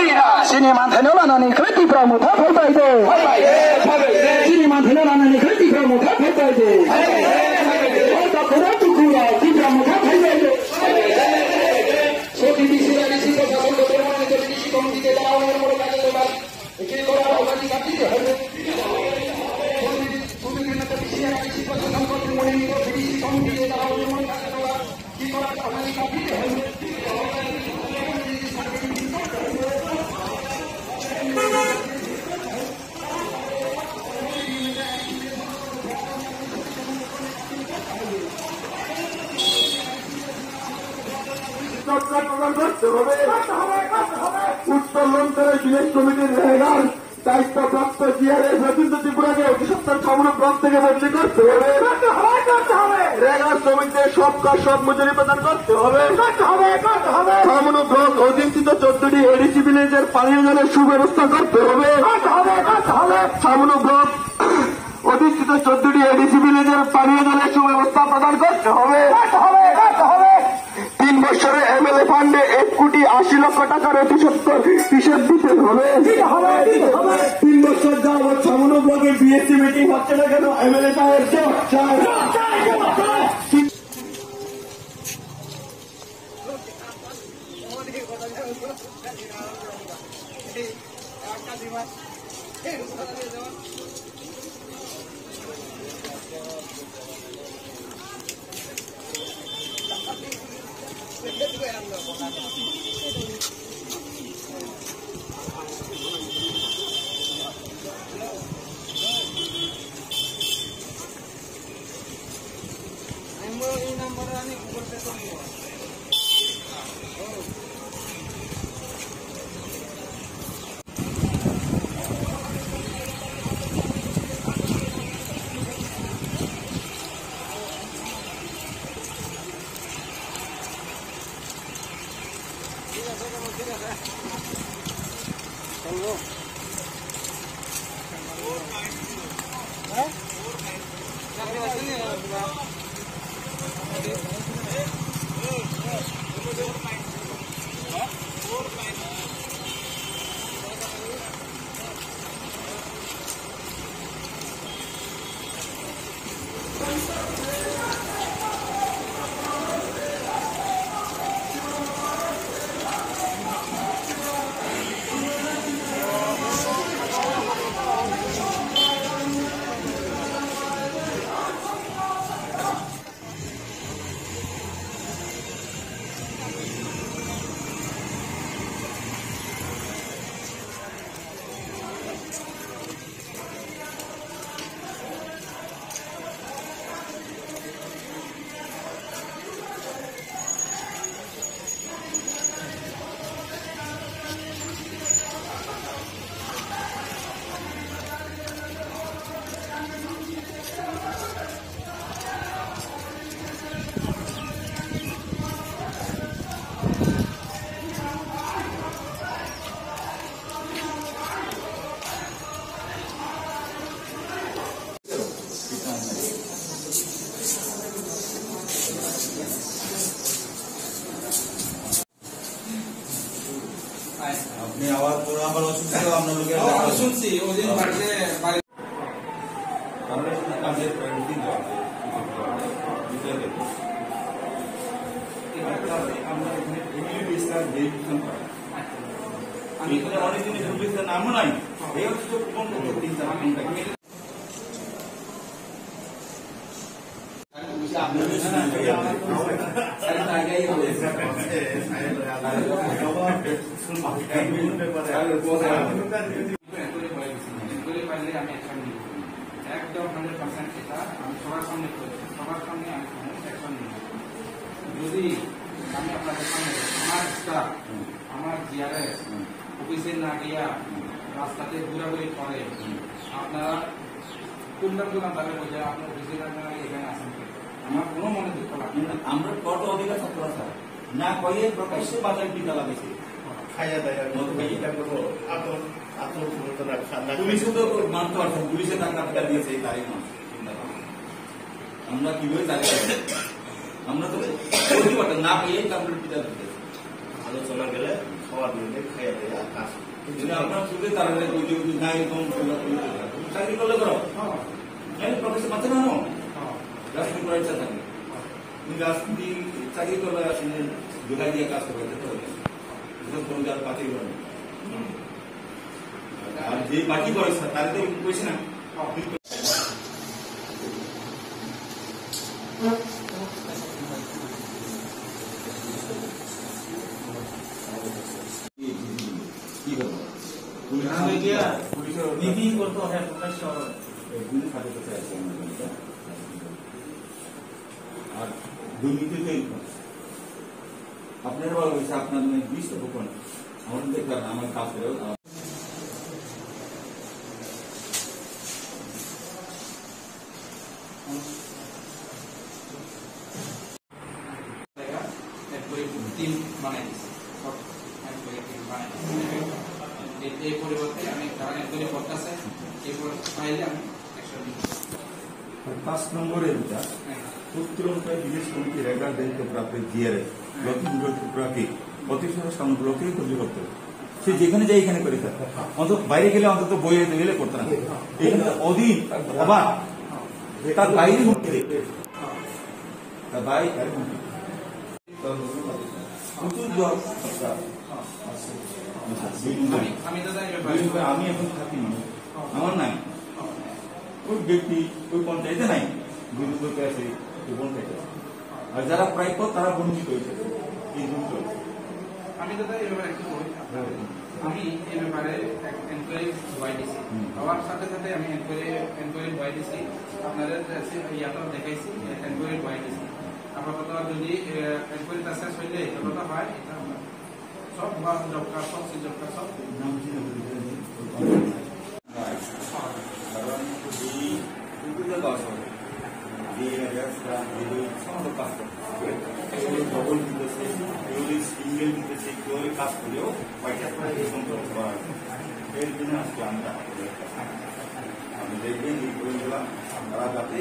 Cinema थैनो लानानै खैथिफ्रा Mutha फैबायदे cinema थैनो लानानै खैथिफ्रा मुथा फैबायदे दाखोरा दुखुरा खैथिफ्रा मुथा फैबायदे सति बिसिरा बिसि को साबल को परमाने को बिसि को दिते दाओ ने मोर काजे तो बात के कोरा होगाती काटी है सति बिना तो बिसिरा बिसि को साबल को मोने को बिसि को दिते दाओ ने मोर काजे तो बात की कोरा होगाती काटी है উত্তরলঙ্কারের বিলেজ কমিটির রেগার দায়িত্বপ্রাপ্ত জিআরএস রবীন্দ্র ত্রিপুরাকে অতি সত্তর সমগ্র ব্লক থেকে বদলি করতে হবে রেগার শ্রমিকদের সব কাজ সব মজুরি প্রদান করতে হবে সমগ্র ব্লক অধীনস্থিত 14টি এডিসি ভিলেজের পানীয় জলের সুব্যবস্থা করতে হবে সমগ্র ব্লক অধীনস্থিত 14টি এডিসি ভিলেজের পানীয় জলের সুব্যবস্থা প্রদান করতে হবে 3 বছরে এমএলএ ফান্ডে 1 কোটি 80 লক্ষ টাকার অতি সত্তর হিসেব দিতে হবে 3 বছর যাবৎ সামনো ব্লকের বিএসসি মিটিং হচ্ছে না কেন এমএলএ সাহেব अपनी आवाज पूरा पर हम लोग सुनसी वो दिन बाटे हमने कंप्लीट पेंटिंग আমরা ইমিডিয়েটলি স্টার্ট ডেভিশন করা আমি এখানে অনেক জিনিস রূপের নামও নাই এই হচ্ছে কোন তিন চার ঘন্টা একদম 100% এটা আমি সবার সামনে সবার সামনে আমি অ্যাকশন নিই যদি আমি আপনাদের সামনে আমার স্টাফ আমার জিআরএস অফিসে না গিয়া রাস্তাতে ঘোরাঘুরি করে আপনারা ভাবে বোঝা আপনার অফিসে না এখানে আসেন আমার কোনো মনে দুঃখ লাগে না আমরা কত অধিকার ছাত্র আছে না কয়ে প্রকাশ্যে বাজার টিকা লাগাইছে খাইয়া দেয় মতো এটা করবো পুলিশও তো মানতে পারছেন পুলিশে টাকা দিয়েছে এই তারিখ মাস আমরা কিভাবে জানি আমরা তো না পেয়ে কমপ্লিট টিকা দিতে ভালো চলা গেলে সবার মিলে খাইয়া দেয়া কাজ আপনার শুধু তারা নাই চাকরি করলে করো প্রফেসর মাঝে না রাজনীতি করার ইচ্ছা থাকে কিন্তু রাজনীতি চাকরি করলে আসলে দোকান দিয়ে কাজ করবে পাতি করবে আর যে পার্টি করে তাদের তো কইছে না কি করবো আর দুর্নীতিতে আপনার বলা হয়েছে আপনার 20টা গোপন আমার দেখলাম আমার কাজ করেও টিম বানাই দিচ্ছি এই পরিবর্তে আমি তারা একদমই করতেছে এই পাইলে আমি 5 নম্বরের উত্তরঙ্কায় বিদেশ কমিটি রেগার দায়িত্ব প্রাপ্ত জিআরএস লক্ষ্মীপুর ত্রিপুরাকে প্রতিষ্ঠান সংগ্রহকে তৈরি করতে হবে সে যেখানে যাই এখানে করে থাকে অন্তত বাইরে গেলে অন্তত বইয়ে গেলে করতে না এখানে অধীন অবাক তার বাইরে হুমকি দেবে তার বাইরে আমি এখন থাকি আমার নাই ওই ব্যক্তি ওই পঞ্চায়েতে নাই বিদ্যুৎ আছে পঞ্চায়েতে আর যারা প্রাপ্য তারা বঞ্চিত হয়েছে আমি দাদা এই ব্যাপারে একটু বলি আমি এই ব্যাপারে এনকোয়ারি বাই দিছি হওয়ার সাথে সাথে আমি এনকোয়ারি বাই দিছি আপনাদের ইয়াটা দেখাইছি এনকোয়ারি বাই দিছি আপাতত যদি এনকোয়ারিটা শেষ হইলে যতটা হয় এটা সব জব কার্ড সব জব কার্ড সব ডবল দিতেছে সিঙ্গেল দিতেছে কেউ কাজ করলেও এর জন্য আজকে আমরা আমি দেখবেন এই করে দিলাম তারা যাতে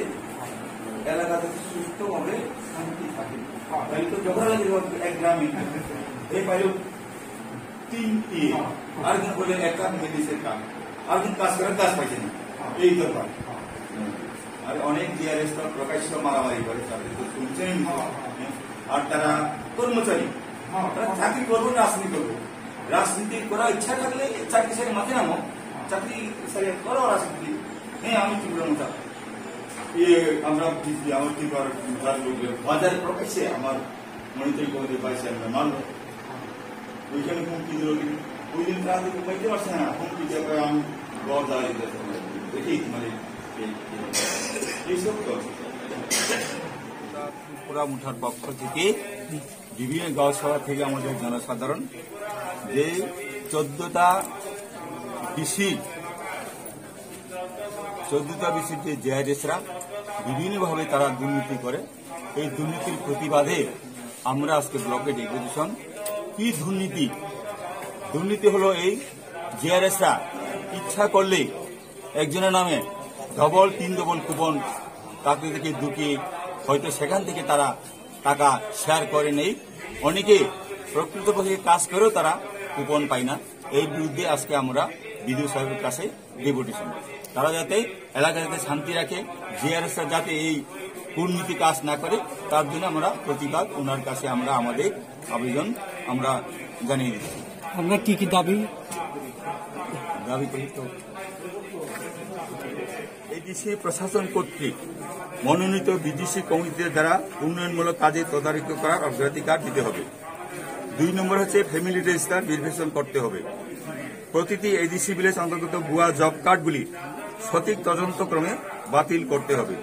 এলাকাতে সুস্থভাবে শান্তি থাকে তাই তো ঝগড়া লাগে এক গ্রামে এই পাইলেও 3 আরেকদিন বলে একটা মেডিসের কাজ আরেকদিন কাজ করার কাজ পাইছে না এই দরকার আর অনেক জিআরএস প্রকাশ্য মারামারি করে তাদের তো শুনছেন আর তারা কর্মচারী তারা চাকরি করবো রাজনীতি করবো রাজনীতি করার ইচ্ছা থাকলে চাকরি সাথে মাঠে নামো চাকরি করো রাজনীতি হ্যাঁ আমি কি করবো আমরা আমার কি বাজার প্রকাশ্যে আমার মনিটরিং কমিটি পাইছে আমরা মানব ওইখানে হুমকি দিল ওই দিন রাতে ঘুমাইতে পারছে না হুমকি দিয়ে আমি গড় দাঁড়িয়ে দেখি মানে এইসব ত্রিপুরা মুঠার পক্ষ থেকে বিভিন্ন গাঁও সভা থেকে আমাদের জনসাধারণ যে 14টা বিসির যে জিআরএসরা বিভিন্নভাবে তারা দুর্নীতি করে এই দুর্নীতির প্রতিবাদে আমরা আজকে ব্লকে ডেপুটেশন কি দুর্নীতি হলো এই জিআরএসরা ইচ্ছা করলে একজনের নামে ডবল 3 কুপন তাকে থেকে ঢুকিয়ে হয়তো সেখান থেকে তারা টাকা শেয়ার করে নেই অনেকে প্রকৃতপক্ষে কাজ করেও তারা কুপন পায় না এই বিরুদ্ধে আজকে আমরা বিডিও সাহেবের কাছে ডেপুটেশন তারা যাতে এলাকা যাতে শান্তি রাখে জিআরএসরা যাতে এই দুর্নীতি কাজ না করে তার জন্য আমরা প্রতিবাদ ওনার কাছে আমরা আমাদের আবেদন আমরা জানিয়ে দিচ্ছি আপনার কি দাবি করি তো এডিসি প্রশাসন কর্তৃক মনোনীত বিডিসি কমিটির দ্বারা উন্নয়নমূলক কাজে তদারকি করার অগ্রাধিকার দিতে হবে 2 নম্বর হচ্ছে ফ্যামিলি রেজিস্টার নির্বাচন করতে হবে প্রতিটি এডিসি ভিলেজ অন্তর্গত ভুয়া জব কার্ডগুলি সঠিক তদন্তক্রমে বাতিল করতে হবে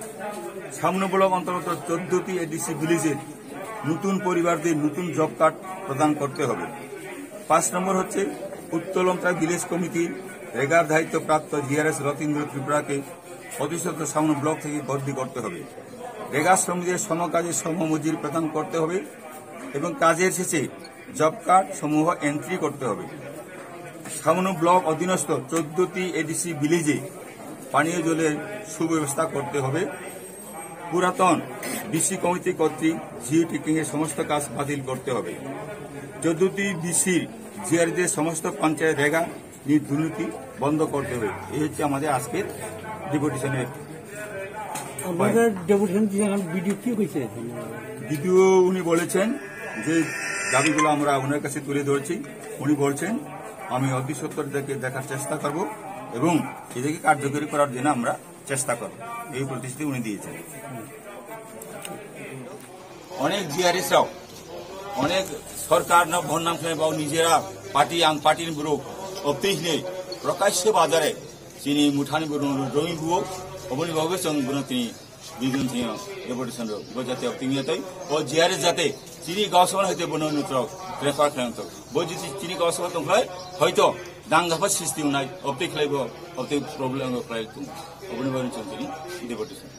সামনেমূলক অন্তর্গত 14টি এডিসি ভিলেজের নতুন পরিবারদের নতুন জব কার্ড প্রদান করতে হবে 5 নম্বর হচ্ছে উত্তোলঙ্কা ভিলেজ কমিটির রেগার দায়িত্বপ্রাপ্ত জিআরএস রতীন্দ্র ত্রিপুরাকে প্রতিষ্ঠিত সামনে ব্লক থেকে বদলি করতে হবে রেগা শ্রমিকদের সমকাজে সমমজুরি প্রদান করতে হবে এবং কাজের শেষে জব কার্ড সমূহ এন্ট্রি করতে হবে সামনে ব্লক অধীনস্থ 14টি এডিসি ভিলেজে পানীয় জলের সুব্যবস্থা করতে হবে পুরাতন ডিসি কমিটি কর্তৃক জিও টেকিং এর সমস্ত কাজ বাতিল করতে হবে 14টি ডিসির জিআরদের সমস্ত পঞ্চায়েত রেগা দুর্নীতি বন্ধ করতে হবে। এই হচ্ছে আমাদের আজকের ডেপুটেশনের। আপনাদের ডেপুটেশন দিয়েছেন, ভিডিও কি হয়েছে? দ্বিতীয় উনি বলেছেন যে দাবিগুলো আমরা ওনার কাছে তুলে ধরছি। উনি বলছেন আমি অতি সত্তর দেখার চেষ্টা করব এবং এদেরকে কার্যকরী করার জন্য আমরা চেষ্টা করব, এই প্রতিশ্রুতি উনি দিয়েছেন। অনেক জিআরএসরাও অনেক সরকার না ভর নাম শুনে বা নিজেরা পার্টির বুড়ো অপ্তিহীনে প্রকাশ্য বাজারে তিনি মুঠানি রঙি বুয়ো অবনীভাবে সঙ্গে তিনি দুইজন ডেপুটেশন যাতে অপ্তিমিয়াতই ও জিআরএস যাতে চিনি গাঁওসভা হইতে বনৌনত রেফার খেলান্ত বই যদি চিনি গাঁওসভা তংখ্লাই হয়তো দাঙ্গাফা সৃষ্টি নাই অপ্তি খেলাইব অপ্তি প্রবলেম খেলাই অবনীভাবে তিনি ডেপুটেশন।